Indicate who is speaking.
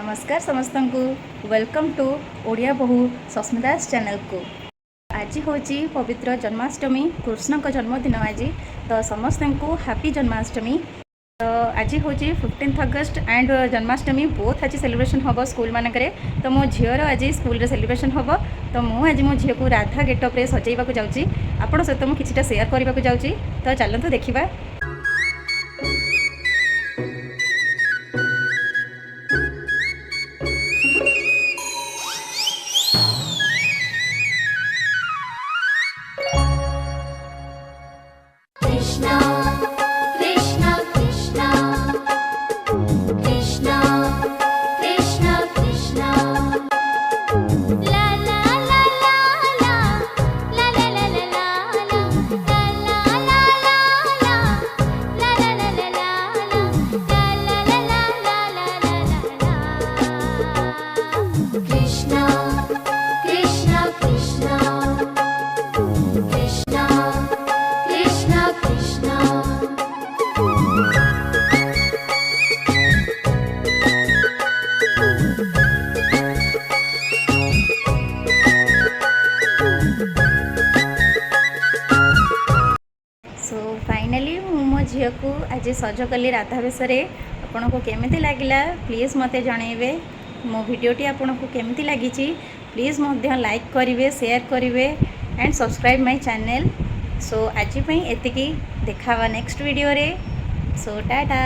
Speaker 1: नमस्कार समस्त को वेलकम टू ओडिया बहु सस्मितास चैनल को। आज हूँ पवित्र जन्माष्टमी, कृष्ण का जन्मदिन आज, तो समस्त को हैप्पी जन्माष्टमी। तो आज हूँ 15 अगस्ट एंड जन्माष्टमी बोथ आज सेलिब्रेशन हम स्कूल मानक। तो मो झीर आज स्कूल सेलिब्रेशन हम, तो मुझे आज मो झी को राधा गेटअप सजाइबा जाऊँगी, आपण सहित मुझे किसी सेयार करने जाऊँगी। तो चलतु देखा।
Speaker 2: Krishna, Krishna, Krishna, Krishna, Krishna, Krishna. La la la la la, la la la la la la, la la la la la, la la la la la la, la la la la la la la. Krishna, Krishna, Krishna, Krishna. Krishna, Krishna.
Speaker 1: सो finally मो झील को आज सज कली Radha base आपन को केमिति लागिला प्लीज़ मते जनइबे। मो वीडियोटी आपन को केमिति लागी प्लीज़ मध्य लाइक करिवे, शेयर करिवे एंड सब्सक्राइब माय चैनल। सो आज एतिकी देखा नेक्स्ट वीडियो रे। सो टाटा।